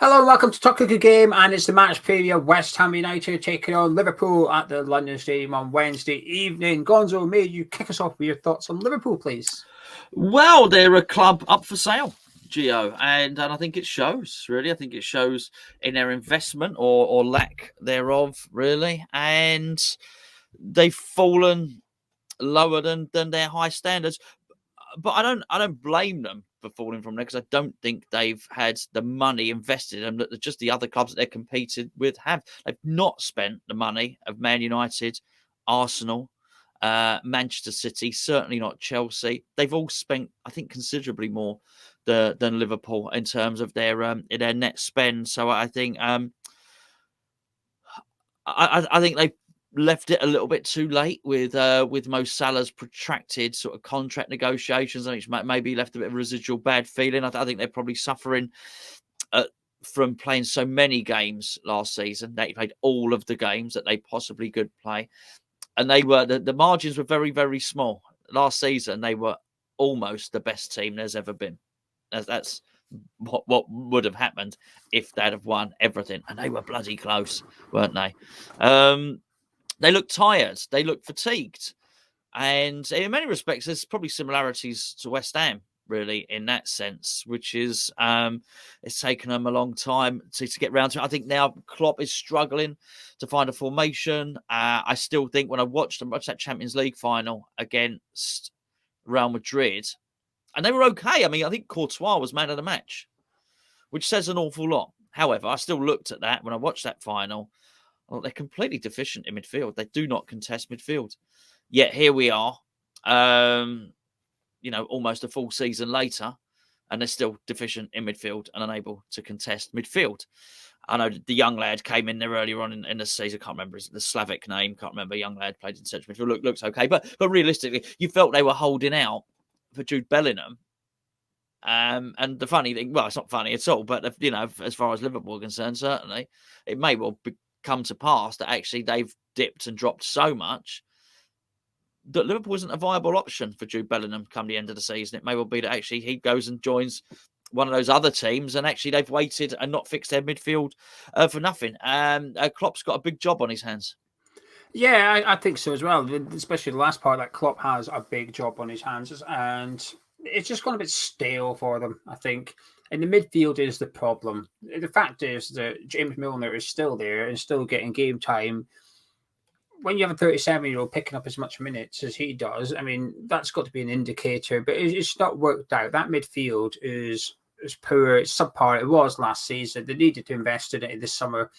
Hello and welcome to Talk a Good Game, and it's the match preview of West Ham United taking on Liverpool at the London Stadium on Wednesday evening. Gonzo, may you kick us off with your thoughts on Liverpool, please? Well, they're a club up for sale, Geo, and I think it shows, really. I think it shows in their investment or lack thereof, really. And they've fallen lower than their high standards. But I don't blame them for falling from there, because I don't think they've had the money invested in them that just the other clubs that they're competed with have. They've not spent the money of Man United, Arsenal, Manchester City, certainly not Chelsea. They've all spent, I think, considerably more than Liverpool in terms of their net spend. So I think I think they left it a little bit too late with Mo Salah's protracted sort of contract negotiations, and it's maybe left a bit of residual bad feeling. I think they're probably suffering from playing so many games last season. They played all of the games that they possibly could play, and they were the margins were very, very small last season. They were almost the best team there's ever been. That's what would have happened if they'd have won everything, and they were bloody close, weren't they? They look tired. They look fatigued. And in many respects, there's probably similarities to West Ham, really, in that sense, which is it's taken them a long time to get round to it. I think now Klopp is struggling to find a formation. I still think when I watched that Champions League final against Real Madrid, and they were okay. I mean, I think Courtois was man of the match, which says an awful lot. However, I still looked at that when I watched that final. Well, they're completely deficient in midfield. They do not contest midfield. Yet here we are, almost a full season later, and they're still deficient in midfield and unable to contest midfield. I know the young lad came in there earlier on in the season. I can't remember the Slavic name. Can't remember. Young lad played in central midfield. Looks okay, but realistically, you felt they were holding out for Jude Bellingham. And the funny thing, well, it's not funny at all, but as far as Liverpool are concerned, certainly it may well come to pass that actually they've dipped and dropped so much that Liverpool isn't a viable option for Jude Bellingham come the end of the season. It may well be that actually he goes and joins one of those other teams, and actually they've waited and not fixed their midfield for nothing. Klopp's got a big job on his hands. Yeah, I think so as well. Especially the last part, that Klopp has a big job on his hands, and it's just gone a bit stale for them, I think. And the midfield is the problem. The fact is that James Milner is still there and still getting game time. When you have a 37-year-old picking up as much minutes as he does, I mean, that's got to be an indicator. But it's not worked out. That midfield is poor. It's subpar. It was last season. They needed to invest in it this summer.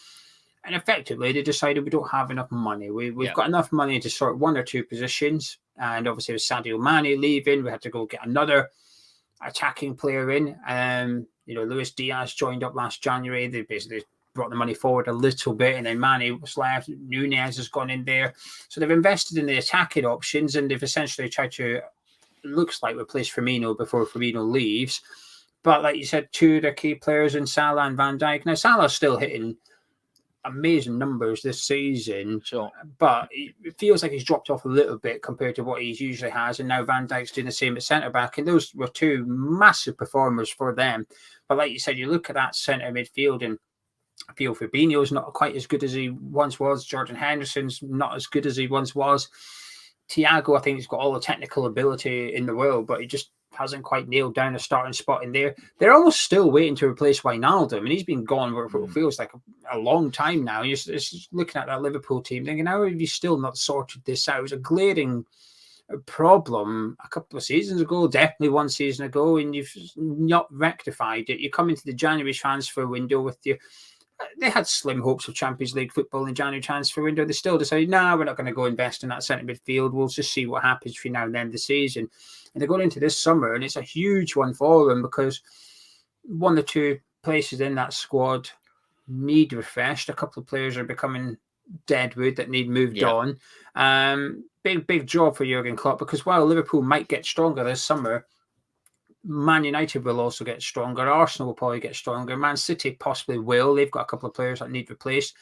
And effectively, they decided we don't have enough money. We've got enough money to sort one or two positions. And obviously, with Sadio Mane leaving, we had to go get another attacking player in. Luis Diaz joined up last January. They basically brought the money forward a little bit, and then Mane was left. Nunez has gone in there. So they've invested in the attacking options, and they've essentially tried to, it looks like, replace Firmino before Firmino leaves. But like you said, two of the key players in Salah and Van Dijk. Now, Salah's still hitting amazing numbers this season, sure, but it feels like he's dropped off a little bit compared to what he usually has, and now Van Dijk's doing the same at centre-back, and those were two massive performers for them. But like you said, you look at that centre midfield, and I feel Fabinho's not quite as good as he once was. Jordan Henderson's not as good as he once was. Thiago, I think he's got all the technical ability in the world, but he just hasn't quite nailed down a starting spot in there. They're almost still waiting to replace Wijnaldum, and he's been gone for what feels like a long time now. You're just looking at that Liverpool team thinking, how have you still not sorted this out? It was a glaring problem a couple of seasons ago, definitely one season ago, and you've not rectified it. You come into the January transfer window with your... They had slim hopes of Champions League football in the January transfer window. They still decided, we're not going to go invest in that centre midfield. We'll just see what happens between now and then the season. And they're going into this summer, and it's a huge one for them because one or two places in that squad need refreshed. A couple of players are becoming deadwood that need moved on. Big job for Jurgen Klopp, because while Liverpool might get stronger this summer, Man United will also get stronger. Arsenal will probably get stronger. Man City possibly will. They've got a couple of players that need replaced.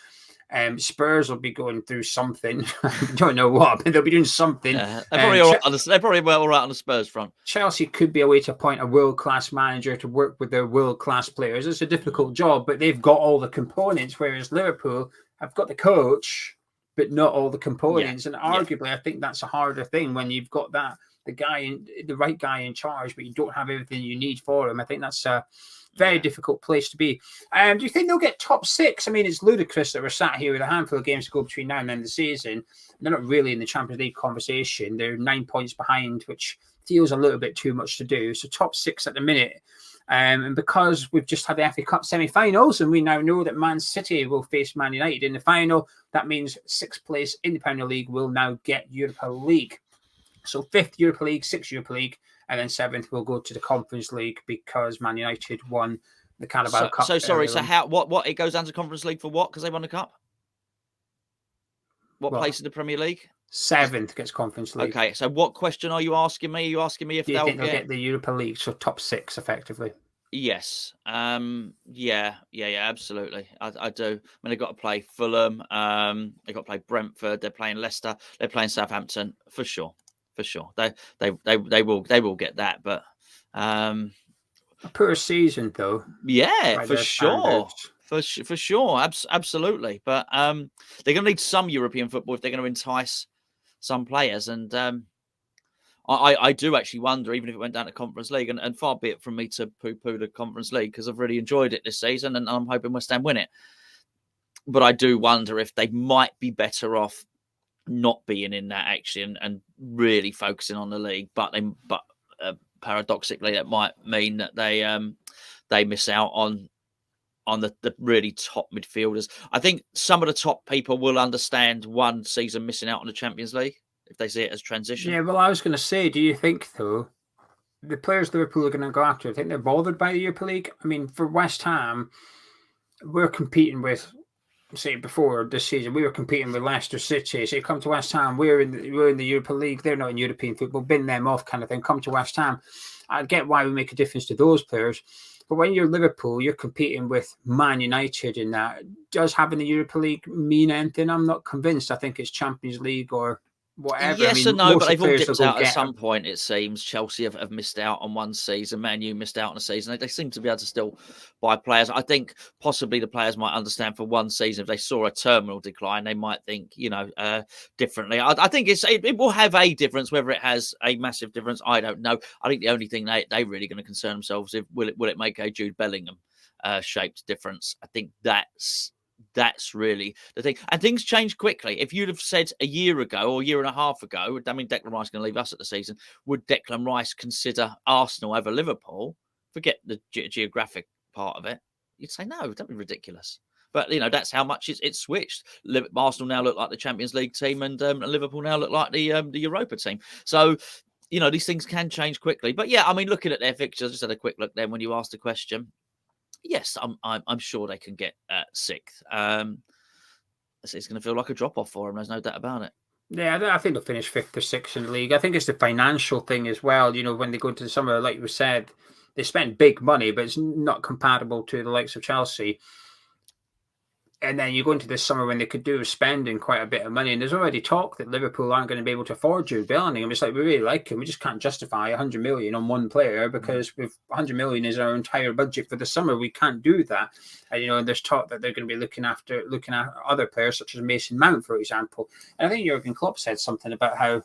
Spurs will be going through something. I don't know what, but they'll be doing something. They're probably all right on the Spurs front. Chelsea could be a way to appoint a world-class manager to work with their world-class players. It's a difficult job, but they've got all the components, whereas Liverpool have got the coach, but not all the components. And arguably, I think that's a harder thing when you've got the right guy in charge, but you don't have everything you need for him. I think that's a very difficult place to be. Do you think they'll get top 6? I mean, it's ludicrous that we're sat here with a handful of games to go between now and the end of the season. They're not really in the Champions League conversation. They're 9 points behind, which feels a little bit too much to do. So top 6 at the minute. And because we've just had the FA Cup semi-finals and we now know that Man City will face Man United in the final, that means 6th place in the Premier League will now get Europa League. So 5th Europa League, 6th Europa League, and then 7th will go to the Conference League because Man United won the Carabao Cup. So what it goes down to Conference League for what? Because they won the cup? What place in the Premier League? 7th gets Conference League. Okay, so what question are you asking me? Are you asking me if they'll get the Europa League, so top 6 effectively? Yes. Yeah, absolutely. I do. I mean, they've got to play Fulham. They've got to play Brentford. They're playing Leicester. They're playing Southampton for sure. They will get that, but a poor season though. Yeah, for sure. For sure, absolutely. But they're going to need some European football if they're going to entice some players. And I do actually wonder, even if it went down to Conference League, and far be it from me to poo-poo the Conference League, because I've really enjoyed it this season and I'm hoping West Ham win it. But I do wonder if they might be better off not being in that action and really focusing on the league. But paradoxically, that might mean that they miss out on the really top midfielders. I think some of the top people will understand one season missing out on the Champions League if they see it as transition. Yeah, well, I was going to say, do you think, though, the players Liverpool are going to go after, I think they're bothered by the Europa League? I mean, for West Ham, we're competing with, say, before this season, we were competing with Leicester City. So you come to West Ham, we're in the Europa League, they're not in European football, bin them off kind of thing, come to West Ham. I get why we make a difference to those players. But when you're Liverpool, you're competing with Man United in that. Does having the Europa League mean anything? I'm not convinced. I think it's Champions League or whatever. Yes and no, but they've all dipped out at some point, it seems. Chelsea have missed out on one season. Man U missed out on a season. They seem to be able to still buy players. I think possibly the players might understand for one season, if they saw a terminal decline, they might think, differently. I think it will have a difference. Whether it has a massive difference, I don't know. I think the only thing they really going to concern themselves with, will it make a Jude Bellingham shaped difference? I think that's really the thing. And things change quickly. If you'd have said a year ago or a year and a half ago, I mean, Declan Rice is going to leave us at the season, would Declan Rice consider Arsenal over Liverpool? Forget the geographic part of it. You'd say, no, don't be ridiculous. But, that's how much it's switched. Arsenal now look like the Champions League team and Liverpool now look like the Europa team. So, these things can change quickly. But, yeah, I mean, looking at their fixtures, I just had a quick look then when you asked the question. Yes, I'm sure they can get 6th. It's going to feel like a drop-off for them. There's no doubt about it. Yeah, I think they'll finish 5th or 6th in the league. I think it's the financial thing as well. When they go into the summer, like you said, they spend big money, but it's not compatible to the likes of Chelsea. And then you go into this summer when they could do with spending quite a bit of money. And there's already talk that Liverpool aren't going to be able to afford Jude Bellingham. It's like, we really like him. We just can't justify 100 million on one player because with 100 million is our entire budget for the summer. We can't do that. And, there's talk that they're going to be looking at other players such as Mason Mount, for example. And I think Jurgen Klopp said something about how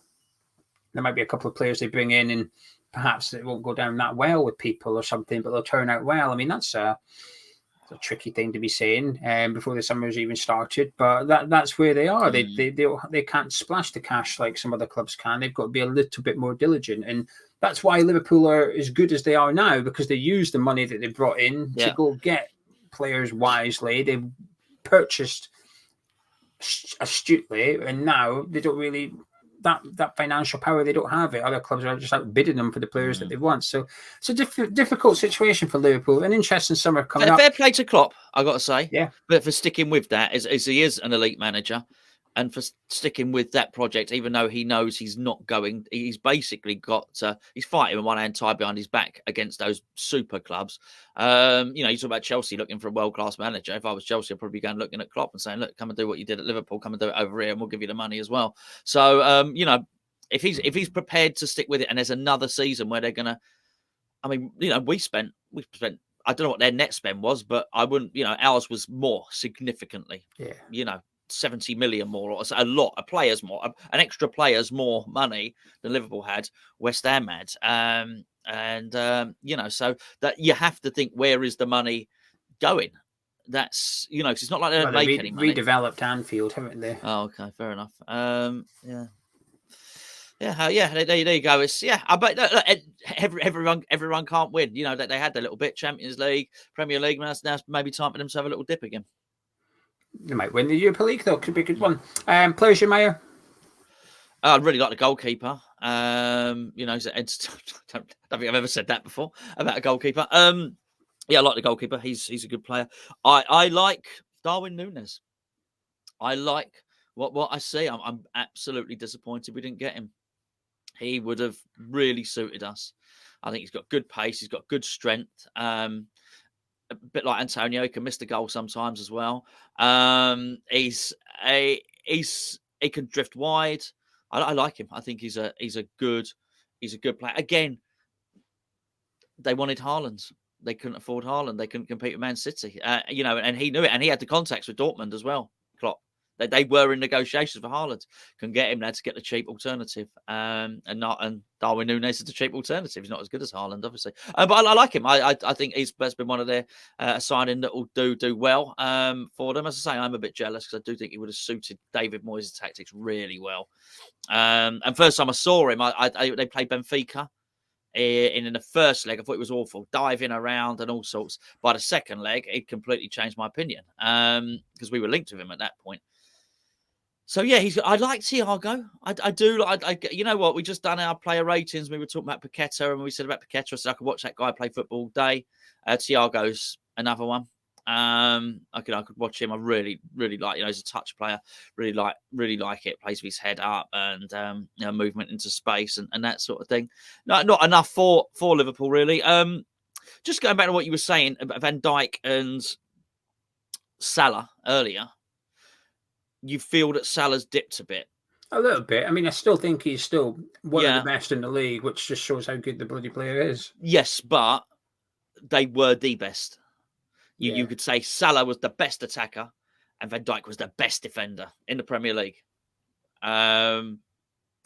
there might be a couple of players they bring in and perhaps it won't go down that well with people or something, but they'll turn out well. I mean, that's a tricky thing to be saying before the summer's even started, but that's where they are. They can't splash the cash like some other clubs can. They've got to be a little bit more diligent, and that's why Liverpool are as good as they are now, because they use the money that they brought in to go get players wisely. They've purchased astutely, and now they don't really that financial power. They don't have it. Other clubs are just outbidding them for the players that they want. So it's a difficult situation for Liverpool. An interesting summer coming up. Fair play to Klopp, I got to say. Yeah. But for sticking with that, as he is an elite manager, and for sticking with that project, even though he knows he's not going. He's basically got he's fighting with one hand tied behind his back against those super clubs. You talk about Chelsea looking for a world-class manager. If I was Chelsea, I'd probably be going looking at Klopp and saying, look, come and do what you did at Liverpool, come and do it over here, and we'll give you the money as well. So if he's prepared to stick with it, and there's another season where they're gonna, I mean, we spent I don't know what their net spend was, but I wouldn't, ours was more significantly. Yeah. 70 million more, or a lot of players more, an extra players more money than Liverpool had, West Ham had. So that you have to think, where is the money going? That's, because it's not like they don't make any money. Redeveloped Anfield, haven't they? Oh, okay, fair enough. There you go. It's but everyone can't win. That they had their little bit, Champions League, Premier League, now maybe time for them to have a little dip again. They might win the Europa League, though. Could be a good one. Players you admire? I really like the goalkeeper. I don't think I've ever said that before about a goalkeeper. I like the goalkeeper. He's a good player. I like Darwin Núñez. I like what I see. I'm absolutely disappointed we didn't get him. He would have really suited us. I think he's got good pace. He's got good strength. A bit like Antonio, he can miss the goal sometimes as well. He can drift wide. I like him. I think he's a good player. Again, they wanted Haaland. They couldn't afford Haaland. They couldn't compete with Man City. And he knew it. And he had the contacts with Dortmund as well. Klopp. They were in negotiations for Haaland. Can get him there to get the cheap alternative. And Darwin Núñez is the cheap alternative. He's not as good as Haaland, obviously. But I like him. I think that's been one of their signing that will do well for them. As I say, I'm a bit jealous because I do think he would have suited David Moyes' tactics really well. And first time I saw him, they played Benfica. In the first leg, I thought it was awful, diving around and all sorts. By the second leg, it completely changed my opinion because we were linked with him at that point. So I like Thiago. I do. You know what? We just done our player ratings. We were talking about Paqueta, and we said about Paqueta, so I could watch that guy play football all day. Thiago's another one. I could watch him. I really, really like. He's a touch player. Really like it. Plays with his head up and movement into space and that sort of thing. Not enough for Liverpool really. Just going back to what you were saying about Van Dijk and Salah earlier. You feel that Salah's dipped a bit. A little bit. I mean, I still think he's still one of the best in the league, which just shows how good the bloody player is. Yes, but they were the best. You could say Salah was the best attacker and Van Dijk was the best defender in the Premier League.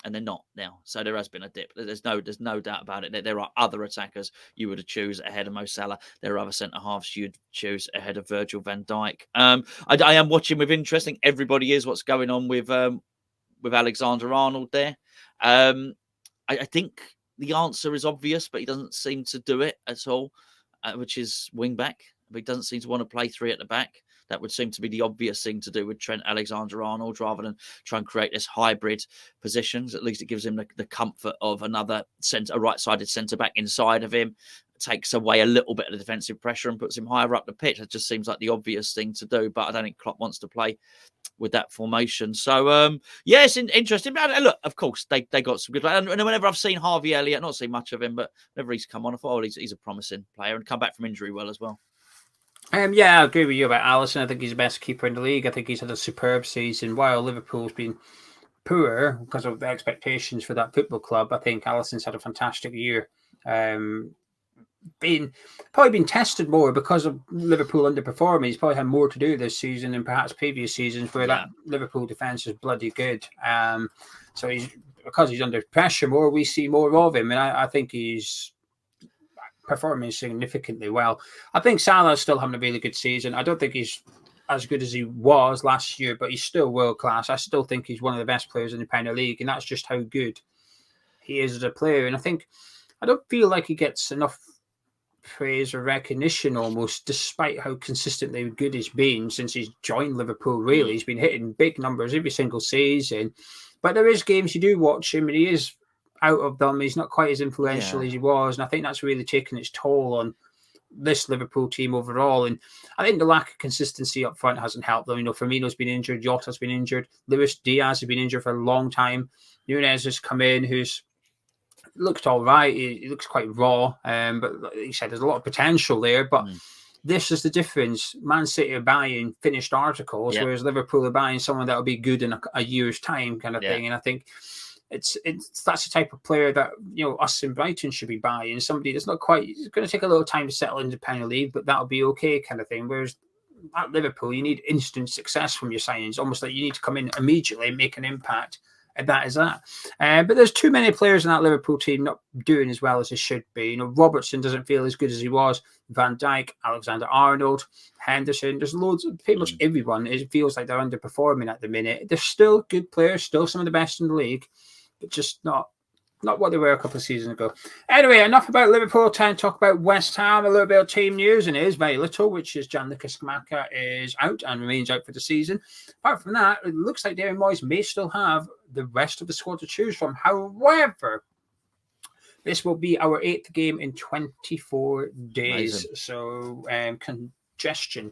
And they're not now. So there has been a dip. There's no doubt about it. There are other attackers you would choose ahead of Mo Salah. There are other centre-halves you'd choose ahead of Virgil van Dijk. I am watching with interest. I think everybody is what's going on with Alexander-Arnold there. I think the answer is obvious, but he doesn't seem to do it at all, which is wing-back. But he doesn't seem to want to play three at the back. That would seem to be the obvious thing to do with Trent Alexander-Arnold rather than try and create this hybrid positions. At least it gives him the comfort of a right-sided centre-back inside of him. It takes away a little bit of the defensive pressure and puts him higher up the pitch. It just seems like the obvious thing to do, but I don't think Klopp wants to play with that formation. So, it's interesting. Look, of course, they got some good players. And whenever I've seen Harvey Elliott, not seen much of him, but whenever he's come on, I thought, he's a promising player and come back from injury well as well. I agree with you about Alisson. I think he's the best keeper in the league. I think he's had a superb season. While Liverpool's been poor because of the expectations for that football club, I think Alisson's had a fantastic year. Probably been tested more because of Liverpool underperforming. He's probably had more to do this season than perhaps previous seasons where that Liverpool defence is bloody good. So because he's under pressure more, we see more of him. And I think he's performing significantly well. I think Salah's still having a really good season. I don't think he's as good as he was last year, but he's still world class. I still think he's one of the best players in the Premier League, and that's just how good he is as a player. And I don't feel like he gets enough praise or recognition almost, despite how consistently good he's been since he's joined Liverpool. Really, he's been hitting big numbers every single season. But there is games you do watch him, and he is out of them. He's not quite as influential as he was, and I think that's really taken its toll this Liverpool team overall. And I think the lack of consistency up front hasn't helped them. Firmino's been injured, Jota's been injured, Luis Diaz has been injured for a long time. Nunez has come in, who's looked all right. He looks quite raw, but like you said, there's a lot of potential there. But this is the difference. Man City are buying finished articles, whereas Liverpool are buying someone that'll be good in a year's time, kind of thing. And I think that's the type of player that us in Brighton should be buying. Somebody that's not quite, it's going to take a little time to settle into Premier League, but that'll be okay, kind of thing. Whereas at Liverpool, you need instant success from your signings, almost like you need to come in immediately and make an impact. And that is that. But there's too many players in that Liverpool team not doing as well as they should be. Robertson doesn't feel as good as he was. Van Dijk, Alexander-Arnold, Henderson. There's loads of pretty much everyone. It feels like they're underperforming at the minute. They're still good players, still some of the best in the league, but just not what they were a couple of seasons ago. Anyway, enough about Liverpool. Time to talk about West Ham. A little bit of team news, and it is very little, which is Gianluca Scamacca is out and remains out for the season. Apart from that, it looks like Darren Moyes may still have the rest of the squad to choose from. However, this will be our 8th game in 24 days. Amazing. So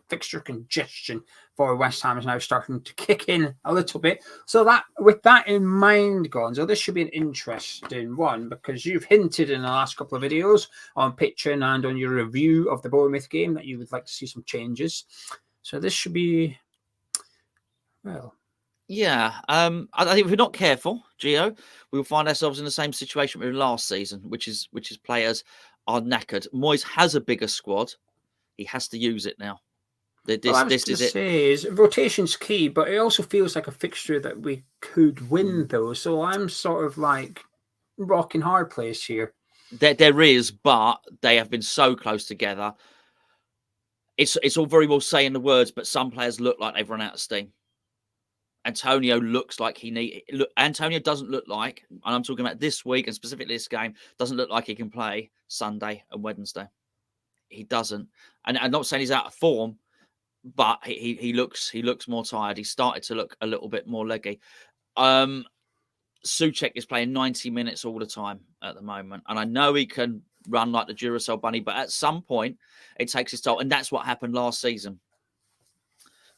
fixture congestion for West Ham is now starting to kick in a little bit. So that, with that in mind, Gonzo, this should be an interesting one, because you've hinted in the last couple of videos on pitching and on your review of the Bournemouth game that you would like to see some changes. So this should be, well... Yeah, I think if we're not careful, Geo, we'll find ourselves in the same situation we were last season, which is players are knackered. Moyes has a bigger squad. He has to use it now. This is it. Rotation's key, but it also feels like a fixture that we could win, though. So I'm sort of like rock and hard place here. There is, but they have been so close together. It's all very well saying the words, but some players look like they've run out of steam. Antonio looks like Antonio doesn't look like, and I'm talking about this week and specifically this game, doesn't look like he can play Sunday and Wednesday. He doesn't, and I'm not saying he's out of form, but he looks more tired. He's started to look a little bit more leggy. Souček is playing 90 minutes all the time at the moment, and I know he can run like the Duracell bunny, but at some point it takes its toll, and that's what happened last season.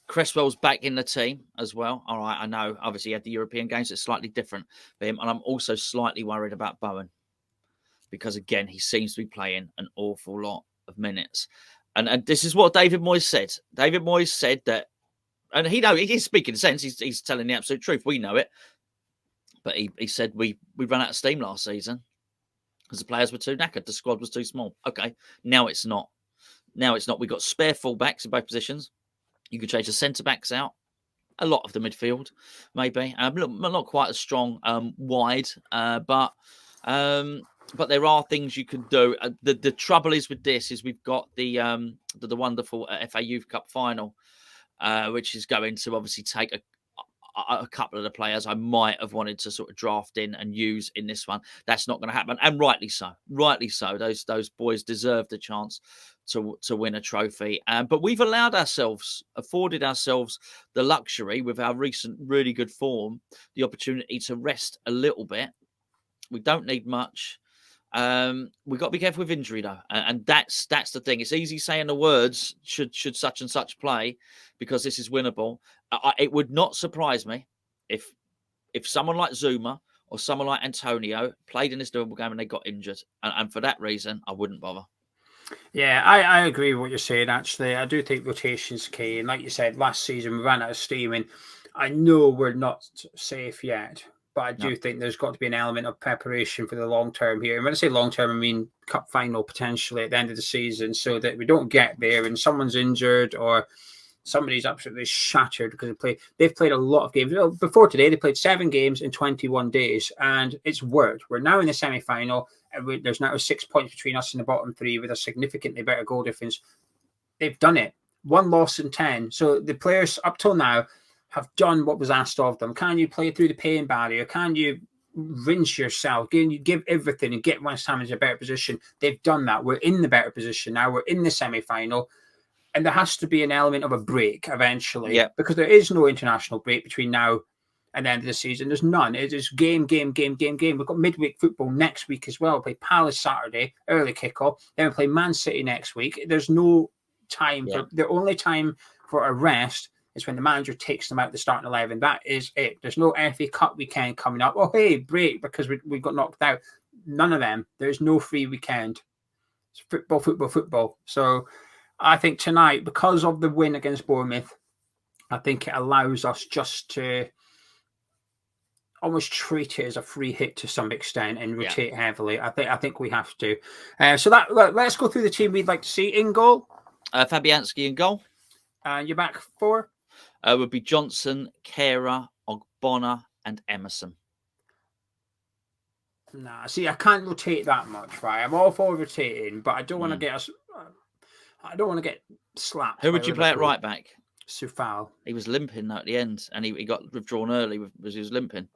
Cresswell's back in the team as well. All right, I know. Obviously, he had the European games. It's slightly different for him, and I'm also slightly worried about Bowen because, again, he seems to be playing an awful lot of minutes. And this is what David Moyes said. David Moyes said that, and he is speaking sense. He's telling the absolute truth. We know it. But he said we ran out of steam last season because the players were too knackered. The squad was too small. Okay, now it's not. We've got spare fullbacks in both positions. You could change the centre-backs out. A lot of the midfield, maybe. Not quite as strong wide, but there are things you can do. The trouble is with this is we've got the wonderful FA Youth Cup final, which is going to obviously take a couple of the players I might have wanted to sort of draft in and use in this one. That's not going to happen, and rightly so. Rightly so. Those boys deserve the chance to win a trophy. But we've afforded ourselves the luxury with our recent really good form, the opportunity to rest a little bit. We don't need much. We've got to be careful with injury though, and that's the thing. It's easy saying the words should such and such play because this is winnable. It would not surprise me if someone like Zuma or someone like Antonio played in this Liverpool game and they got injured, and for that reason I wouldn't bother. Yeah, I agree with what you're saying, actually. I do think rotation's key. And like you said, last season we ran out of steam. And I know we're not safe yet, but I do think there's got to be an element of preparation for the long term here. And when I say long term, I mean cup final potentially at the end of the season, so that we don't get there and someone's injured or somebody's absolutely shattered because they've played a lot of games. Before today, they played 7 games in 21 days, and it's worked. We're now in the semi-final, and there's now 6 points between us and the bottom 3 with a significantly better goal difference. They've done it. 1 loss in 10. So the players up till now have done what was asked of them. Can you play through the pain barrier? Can you rinse yourself? Can you give everything and get West Ham into a better position? They've done that. We're in the better position now. We're in the semi-final. And there has to be an element of a break eventually, because there is no international break between now at the end of the season. There's none. It is game. We've got midweek football next week as well. We play Palace Saturday, early kickoff. Then we play Man City next week. There's no time for the only time for a rest is when the manager takes them out the starting 11. That is it. There's no FA Cup weekend coming up. Oh, hey, break because we got knocked out. None of them. There's no free weekend. It's football. So I think tonight, because of the win against Bournemouth, I think it allows us just to almost treat it as a free hit to some extent and rotate heavily. I think we have to. So let's go through the team we'd like to see in goal. Fabianski in goal. Your back four would be Johnson, Kehrer, Ogbonna, and Emerson. Nah, see, I can't rotate that much, right? I'm all for rotating, but I don't want to get us. I don't want to get slapped. Who would you play at right back? Sufal. He was limping at the end, and he got withdrawn early because he was limping.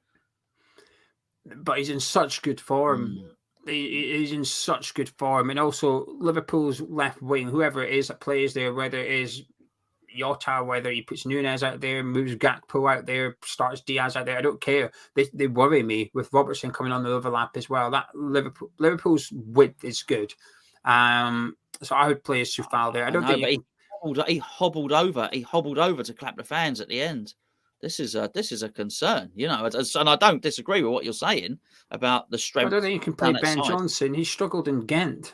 But he's in such good form. He's in such good form, and also Liverpool's left wing, whoever it is that plays there, whether it is Jota, whether he puts Nunes out there, moves Gakpo out there, starts Diaz out there, I don't care. They worry me with Robertson coming on the overlap as well. That Liverpool's width is good. So I would play Sufal there. I don't think he hobbled over. He hobbled over to clap the fans at the end. This is a concern, you know. And I don't disagree with what you're saying about the strength. I don't think you can play Ben Johnson. He struggled in Ghent.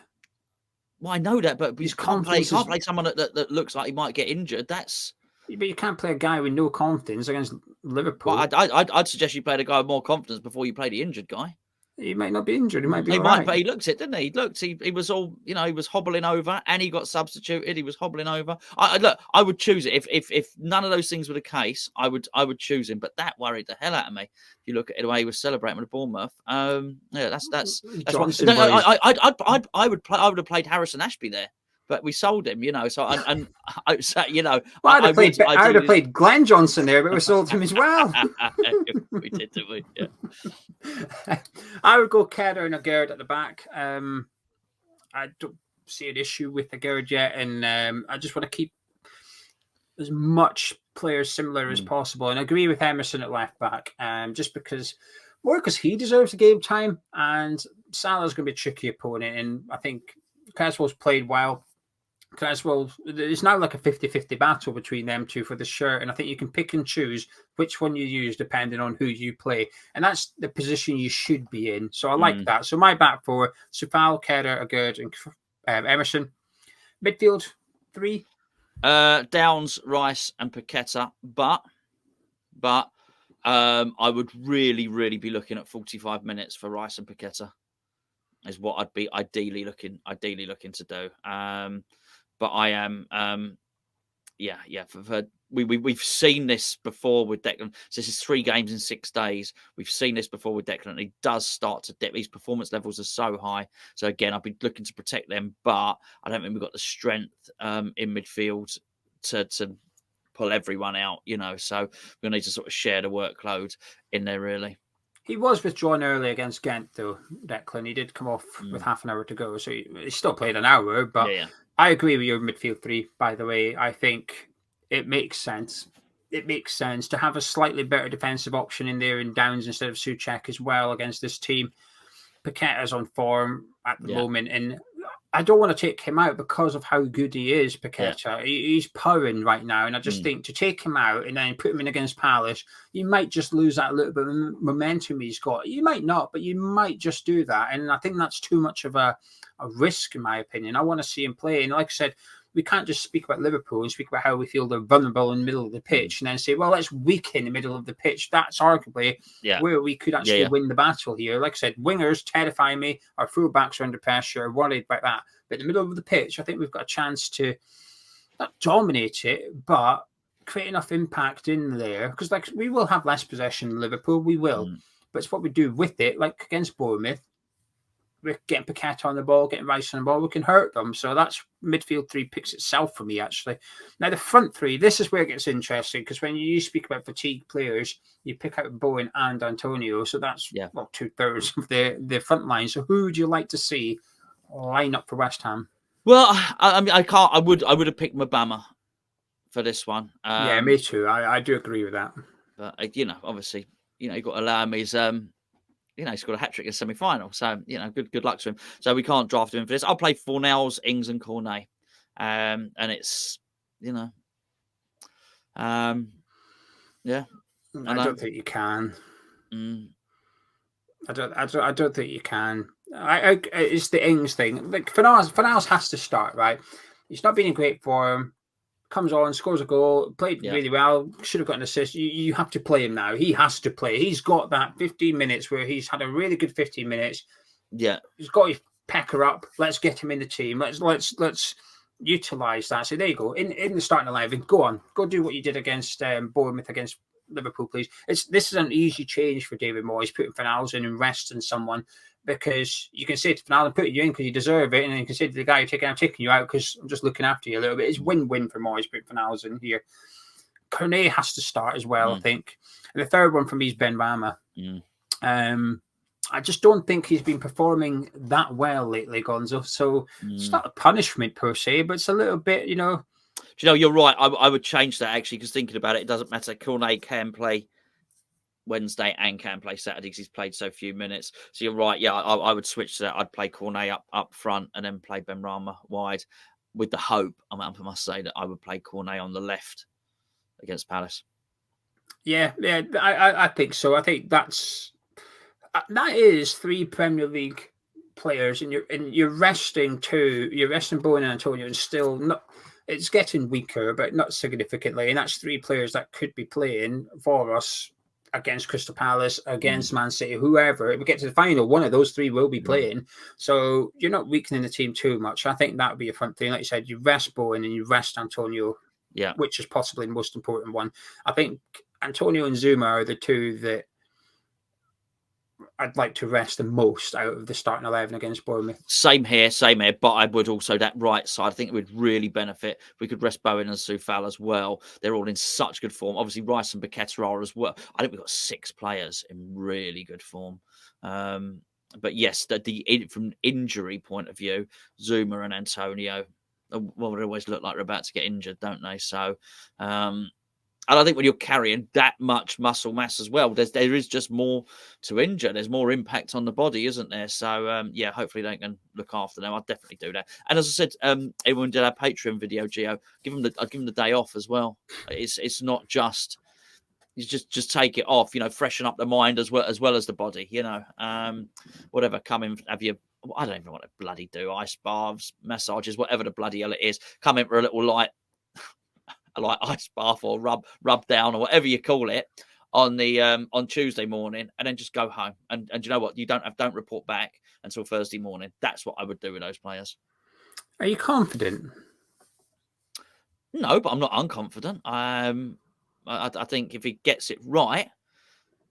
Well, I know that, but you can't play someone that looks like he might get injured. But you can't play a guy with no confidence against Liverpool. Well, I'd suggest you play the guy with more confidence before you play the injured guy. He might not be injured. He might be all right. But he looked it, didn't he? He looked. He was all, you know, he was hobbling over, and he got substituted. He was hobbling over. I would choose it if none of those things were the case. I would choose him. But that worried the hell out of me. If you look at the way he was celebrating with Bournemouth, that's Johnson. No, I would have played Harrison Ashby there. But we sold him, you know. So you know, well, I'd have played Glenn Johnson there, but we sold him as well. We did, didn't we? Yeah. I would go Kehrer and Agard at the back. I don't see an issue with Agard yet, and I just want to keep as much players similar as possible. And I agree with Emerson at left back, just because he deserves the game time, and Salah's going to be a tricky opponent, and I think Caswell's played well. Caswell, it's now like a 50-50 battle between them two for the shirt, and I think you can pick and choose which one you use depending on who you play, and that's the position you should be in. So I like that. So my back four: Sufal, Kehrer, Agard, and Emerson. Midfield three: Downs, Rice, and Paqueta. But I would really be looking at 45 minutes for Rice and Paqueta. Is what I'd be ideally looking to do. But I am, we've seen this before with Declan. So this is 3 games in 6 days. We've seen this before with Declan. He does start to dip. His performance levels are so high. So again, I'll be looking to protect them, but I don't think we've got the strength in midfield to pull everyone out, you know. So we'll need to sort of share the workload in there, really. He was withdrawn early against Ghent, though, Declan. He did come off with half an hour to go, so he still played an hour. But I agree with your midfield three, by the way. I think it makes sense. It makes sense to have a slightly better defensive option in there in Downs instead of Souček as well against this team. Paqueta's on form at the moment, and I don't want to take him out because of how good he is, Paqueta. Yeah. He's powering right now, and I just think to take him out and then put him in against Palace, you might just lose that little bit of momentum he's got. You might not, but you might just do that, and I think that's too much of a risk, in my opinion. I want to see him play, and like I said, we can't just speak about Liverpool and speak about how we feel they're vulnerable in the middle of the pitch and then say, well, let's weaken the middle of the pitch. That's arguably where we could actually win the battle here. Like I said, wingers terrify me. Our fullbacks are under pressure, worried about that. But in the middle of the pitch, I think we've got a chance to not dominate it, but create enough impact in there. Because like we will have less possession than Liverpool. We will. But it's what we do with it, like against Bournemouth. We're getting Paqueta on the ball, getting Rice on the ball. We can hurt them. So that's midfield three picks itself for me, actually. Now, the front three, this is where it gets interesting because when you speak about fatigue players, you pick out Bowen and Antonio. So that's 2/3 of the front line. So who would you like to see line up for West Ham? Well, I mean, I can't. I would have picked Mabama for this one. Yeah, me too. I do agree with that. But obviously, you've got to allow him his he's got a hat trick in semi-final, so good luck to him. So we can't draft him for this. I'll play Fornells, Ings, and Cornet, and it's yeah. I don't think you can. I don't think you can. It's the Ings thing. Like Fornells has to start, right? He's not been in great form. Comes on, scores a goal, played really well, should have got an assist. You have to play him now. He has to play. He's got that 15 minutes where he's had a really good 15 minutes. Yeah. He's got his pecker up. Let's get him in the team. Let's utilise that. So there you go. In the starting 11, go on. Go do what you did against Bournemouth, against Liverpool, please. This is an easy change for David Moyes, putting Fornells in and resting someone, because you can say to Fornells, I'm putting you in because you deserve it, and then you can say to the guy I'm taking you out because I'm just looking after you a little bit. It's win-win for Moyes putting Fornells in here. Cornet has to start as well, I think. And the third one for me is Ben Rama. I just don't think he's been performing that well lately, Gonzo. So it's not a punishment per se, but it's a little bit, Do you're right. I would change that, actually, because thinking about it, it doesn't matter. Cornet can play Wednesday and can play Saturday because he's played so few minutes. So you're right. Yeah, I would switch to that. I'd play Cornet up front and then play Benrahma wide, with the hope, I must say, that I would play Cornet on the left against Palace. Yeah, I think so. I think that is 3 Premier League players, and you're resting 2. You're resting Bowen and Antonio, and still not. It's getting weaker, but not significantly. And that's 3 players that could be playing for us against Crystal Palace, against Man City, whoever. If we get to the final, one of those 3 will be playing. So you're not weakening the team too much. I think that would be a front thing. Like you said, you rest Bowen and you rest Antonio, which is possibly the most important one. I think Antonio and Zuma are the 2 that I'd like to rest the most out of the starting 11 against Bournemouth. Same here. But I would also, that right side, I think it would really benefit. We could rest Bowen and Soufal as well. They're all in such good form. Obviously, Rice and Paqueta are as well. I think we've got 6 players in really good form. But yes, from injury point of view, Zuma and Antonio, well, they always look like they're about to get injured, don't they? So, and I think when you're carrying that much muscle mass as well, there is just more to injure. There's more impact on the body, isn't there? So, hopefully they can look after them. I'll definitely do that. And as I said, everyone did our Patreon video, Geo. I'd give them the day off as well. It's not just, you just take it off, freshen up the mind as well as the body, whatever. Come in, have you, I don't even know what to bloody do. Ice baths, massages, whatever the bloody hell it is. Come in for a little like ice bath or rub down or whatever you call it on Tuesday morning, and then just go home. And you know what? You don't report back until Thursday morning. That's what I would do with those players. Are you confident? No, but I'm not unconfident. I think if he gets it right,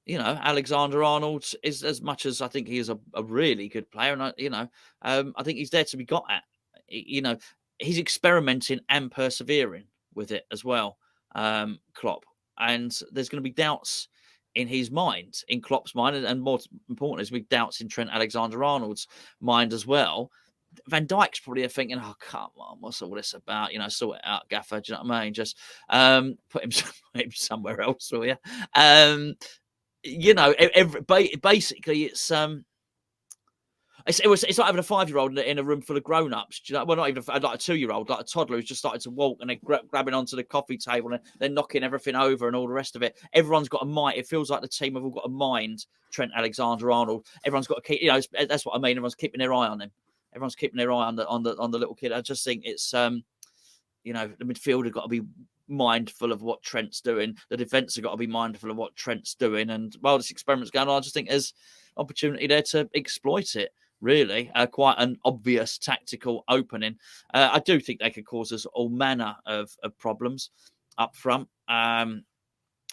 Alexander-Arnold is, as much as I think he is a really good player, and I think he's there to be got at. He's experimenting and persevering with it as well, Klopp. And there's going to be doubts in his mind, in Klopp's mind, and more important, there's big doubts in Trent Alexander-Arnold's mind as well. Van Dijk's probably thinking, oh, come on, what's all this about? Sort it out, Gaffer. Do you know what I mean? Just put him somewhere else, will you? Basically, it's like having a 5-year-old in a room full of grown-ups. Do you know? Well, not even like a 2-year-old, like a toddler who's just started to walk and they're grabbing onto the coffee table and they're knocking everything over and all the rest of it. Everyone's got a mind. It feels like the team have all got a mind. Trent Alexander-Arnold. Everyone's got to keep. That's what I mean. Everyone's keeping their eye on him. Everyone's keeping their eye on the little kid. I just think it's the midfield have got to be mindful of what Trent's doing. The defence have got to be mindful of what Trent's doing. And while this experiment's going on, I just think there's opportunity there to exploit it. Really, quite an obvious tactical opening. I do think they could cause us all manner of problems up front.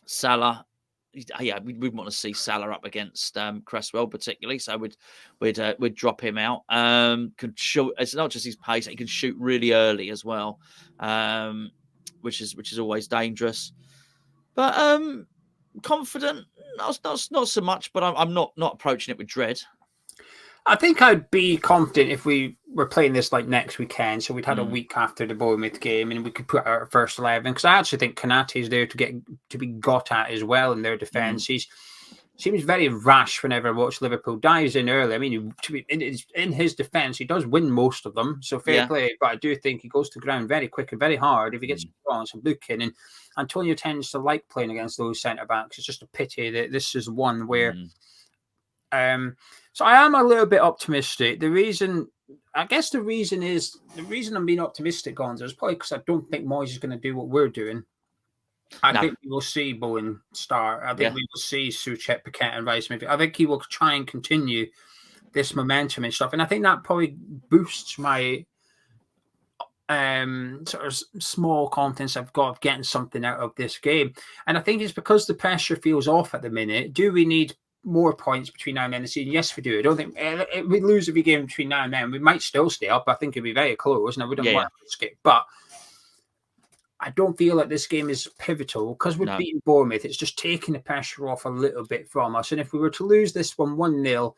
Salah, we'd want to see Salah up against Cresswell particularly, so we'd drop him out. Could shoot. It's not just his pace; he can shoot really early as well, which is always dangerous. But confident, not so much. But I'm not approaching it with dread. I think I'd be confident if we were playing this like next weekend. So we'd had a week after the Bournemouth game, and we could put our first 11. Because I actually think Konate is there to be got at as well in their defence. He seems very rash whenever I watch Liverpool. Dives in early. I mean, in his defence, he does win most of them. So fair play. But I do think he goes to ground very quick and very hard if he gets on some booking. And Antonio tends to like playing against those centre backs. It's just a pity that this is one where. So I am a little bit optimistic. The reason I'm being optimistic, Gonzo, is probably because I don't think Moyes is going to do what we're doing. I think we will see Bowen start. I think we will see Souček, Paquette, and Rice. I think he will try and continue this momentum and stuff. And I think that probably boosts my sort of small confidence I've got of getting something out of this game. And I think it's because the pressure feels off at the minute. Do we need more points between now and then the season? Yes, we do. I don't think we lose every game between now and then. We might still stay up. I think it'd be very close, and I wouldn't want to skip. But I don't feel like this game is pivotal because we're beating Bournemouth. It's just taking the pressure off a little bit from us. And if we were to lose this one 1-0,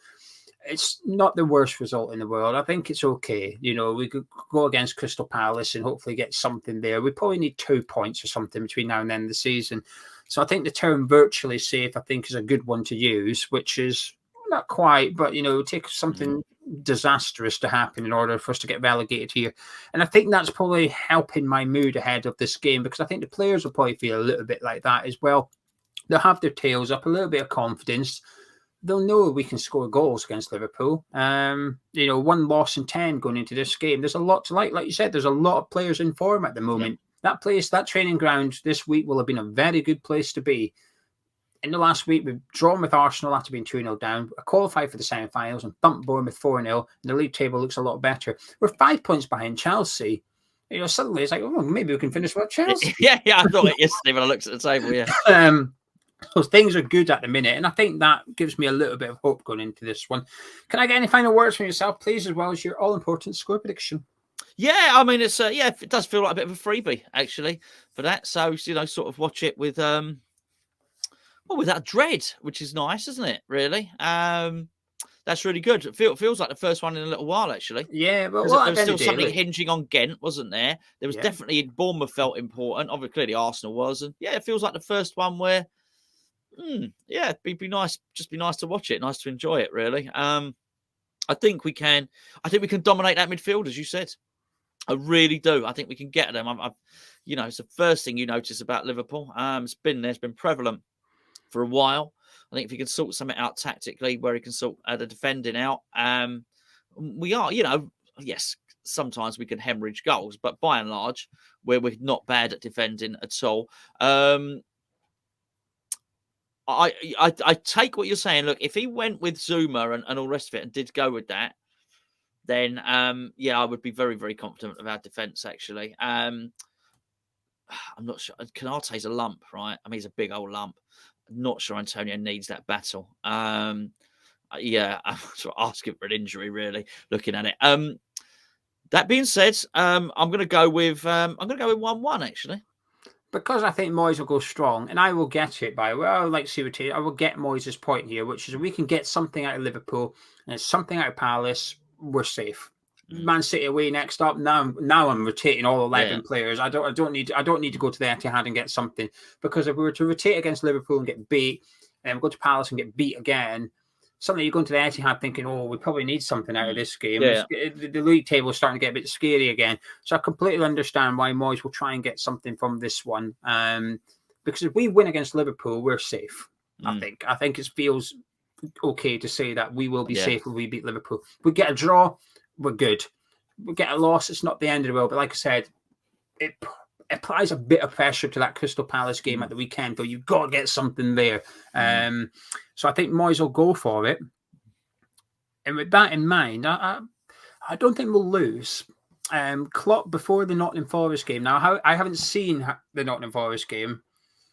it's not the worst result in the world. I think it's okay. You know, we could go against Crystal Palace and hopefully get something there. We probably need 2 points or something between now and then the season. So I think the term virtually safe, I think, is a good one to use, which is not quite, but, you know, it would take something disastrous to happen in order for us to get relegated here. And I think that's probably helping my mood ahead of this game, because I think the players will probably feel a little bit like that as well. They'll have their tails up, a little bit of confidence. They'll know we can score goals against Liverpool. You know, 1 loss in 10 going into this game. There's a lot to like. Like you said, there's a lot of players in form at the moment. That place, that training ground this week will have been a very good place to be. In the last week, we've drawn with Arsenal after being 2-0 down, qualified for the semi-finals and thumped Bournemouth 4-0, and the league table looks a lot better. We're 5 points behind Chelsea. You know, suddenly it's like, oh, maybe we can finish with Chelsea. Yeah, I thought it yesterday when I looked at the table, So things are good at the minute, and I think that gives me a little bit of hope going into this one. Can I get any final words from yourself, please, as well as your all-important score prediction? Yeah, I mean, it's it does feel like a bit of a freebie actually for that. So, you know, sort of watch it with without dread, which is nice, isn't it? Really, that's really good. It feels like the first one in a little while, actually. Yeah, but there was still something hinging on Ghent, wasn't there? There was definitely Bournemouth felt important. Obviously, clearly Arsenal was, and it feels like the first one where, it'd be nice. Just be nice to watch it, nice to enjoy it. Really, I think we can dominate that midfield, as you said. I really do. I think we can get them. It's the first thing you notice about Liverpool. It's been prevalent for a while. I think if he can sort something out tactically, where he can sort the defending out, we are. Yes, sometimes we can hemorrhage goals, but by and large, we're not bad at defending at all. I take what you're saying. Look, if he went with Zuma and all the rest of it and did go with that, then I would be very, very confident of our defence, actually. I'm not sure. Konate's a lump, right? I mean, he's a big old lump. I'm not sure Antonio needs that battle. I'm sort of asking for an injury, really, looking at it. That being said, I'm going to go with 1-1, actually. Because I think Moyes will go strong, and I will get it by, I would like to see what I will get Moyes' point here, which is we can get something out of Liverpool and something out of Palace. We're safe. Man City away next up. Now I'm rotating all 11 players. I don't need to go to the Etihad and get something, because if we were to rotate against Liverpool and get beat, and go to Palace and get beat again, suddenly you go into the Etihad thinking, oh, we probably need something out of this game. The league table is starting to get a bit scary again. So I completely understand why Moyes will try and get something from this one. Because if we win against Liverpool, we're safe. I think it feels okay to say that we will be safe if we beat Liverpool. If we get a draw, we're good. We get a loss, it's not the end of the world. But like I said, it applies a bit of pressure to that Crystal Palace game at the weekend, though. You've got to get something there. So I think Moyes will go for it. And with that in mind, I don't think we'll lose. Klopp, before the Nottingham Forest game, now I haven't seen the Nottingham Forest game.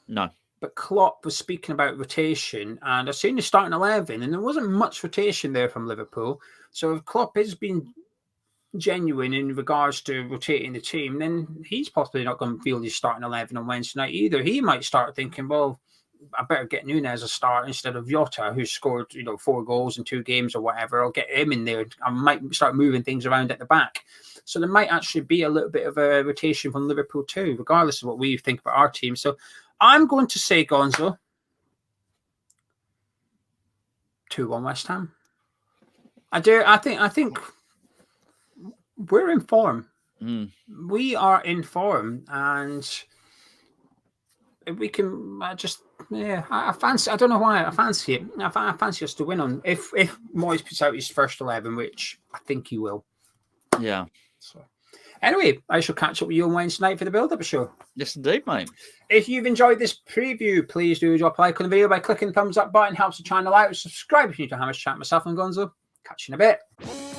No. But Klopp was speaking about rotation, and I've seen the starting 11, and there wasn't much rotation there from Liverpool. So if Klopp has been genuine in regards to rotating the team, then he's possibly not going to field his starting 11 on Wednesday night either. He might start thinking, well, I better get Núñez a start instead of Jota, who scored 4 goals in 2 games or whatever. I'll get him in there. I might start moving things around at the back. So there might actually be a little bit of a rotation from Liverpool too, regardless of what we think about our team. So I'm going to say, Gonzo, 2-1 West Ham. I think we're in form. We are in form, and we can I fancy. I don't know why I fancy it. I fancy us to win on if Moyes puts out his first 11, which I think he will. Yeah. So anyway, I shall catch up with you on Wednesday night for the build-up show. Yes, indeed, mate. If you've enjoyed this preview, please do drop a like on the video by clicking the thumbs up button. Helps the channel out. Subscribe if you're new to Hammer's Chat. Myself and Gonzo. Catch you in a bit.